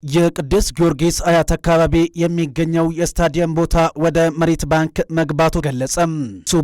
የቅዱስ ጊዮርጊስ አያት አካባቢ የሚገኘው የስታዲየም ቦታ ወደ መሬት ባንክ መግባቱ ገለጸ።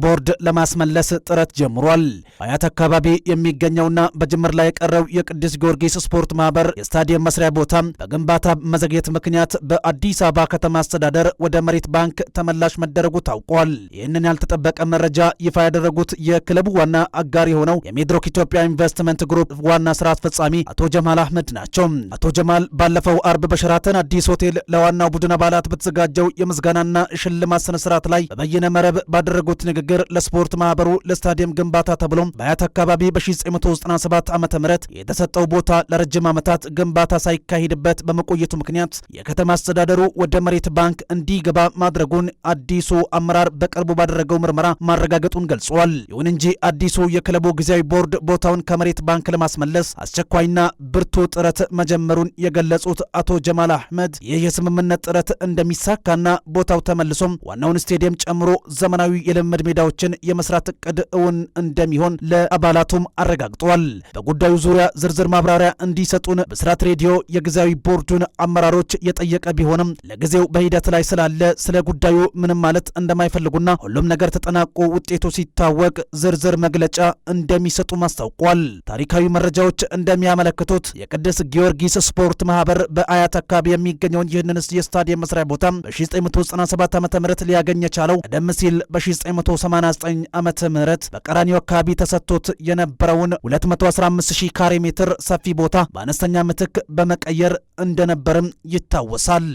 ቦርድ ለማስመለስ ጥረት ጀምሯል። አያት አካባቢ የሚገኘውና በጅምር ላይ የቀረው የቅዱስ ጊዮርጊስ ስፖርት ማህበር የስታዲየም መስሪያ ቦታ በግንባታ መዘግየት ምክንያት በአዲስ አበባ ከተማ አስተዳደር ወደ መሬት ባንክ ተመላሽ መደረጉ ታውቋል። ይህንን ያልተጠበቀ መረጃ ይፋ ያደረጉት የክለቡ ዋና አጋር የሆነው የሚድሮክ ኢትዮጵያ ኢንቨስትመንት ግሩፕ ዋና ስራ አስፈጻሚ አቶ ጀማል አህመድ ናቸው። አቶ ጀማል ባለፈው አርብ በሸራተን አዲስ ሆቴል ለዋናው ቡድን አባላት በተዘጋጀው የምስጋናና ሽልማት ስነ ስርዓት ላይ በበይነ መረብ ባደረጉት ንግግር ለስፖርት ማህበሩ ለስታዲየም ግንባታ ተብሎ በአያት አካባቢ በ1997 ዓመተ ምህረት የተሰጠው ቦታ ለረጅም ዓመታት ግንባታ ሳይካሄድበት በመቆየቱ ምክንያት የከተማ አስተዳደሩ ወደ መሬት ባንክ እንዲገባ ማድረጉን አዲሱ አመራር በቅርቡ ባደረገው ምርመራ ማረጋገጡን ገልጿል። ይሁን እንጂ አዲሱ የክለቡ ጊዜያዊ ቦርድ ቦታውን ከመሬት ባንክ ለማስመለስ አስቸኳይና ብርቱ ጥረት መጀመሩን የገለጹት አቶ ጀማል አህመድ ይህ የስምምነት ጥረት እንደሚሳካና ቦታው ተመልሶም ዋናውን ስቴዲየም ጨምሮ ዘመናዊ የልምድ ሜዳዎችን የመስራት እቅድ እውን እንደሚሆን ለአባላቱም አረጋግጠዋል። በጉዳዩ ዙሪያ ዝርዝር ማብራሪያ እንዲሰጡን ብስራት ሬዲዮ የጊዜያዊ ቦርዱን አመራሮች የጠየቀ ቢሆንም ለጊዜው በሂደት ላይ ስላለ ስለ ጉዳዩ ምንም ማለት እንደማይፈልጉና ሁሉም ነገር ተጠናቆ ውጤቱ ሲታወቅ ዝርዝር መግለጫ እንደሚሰጡ አስታውቋል። ታሪካዊ መረጃዎች እንደሚያመለክቱት የቅዱስ ጊዮርጊስ ስፖርት ማህበር በአያት አካባቢ የሚገኘውን ይህንን የስታዲየም መስሪያ ቦታ በ1997 ዓመተ ምህረት ሊያገኝ የቻለው ቀደም ሲል በ1989 ዓመተ ምህረት በቀራኒዮ አካባቢ ተሰጥቶት የነበረውን 215,000 ካሬ ሜትር ሰፊ ቦታ በአነስተኛ ምትክ በመቀየር እንደነበርም ይታወሳል።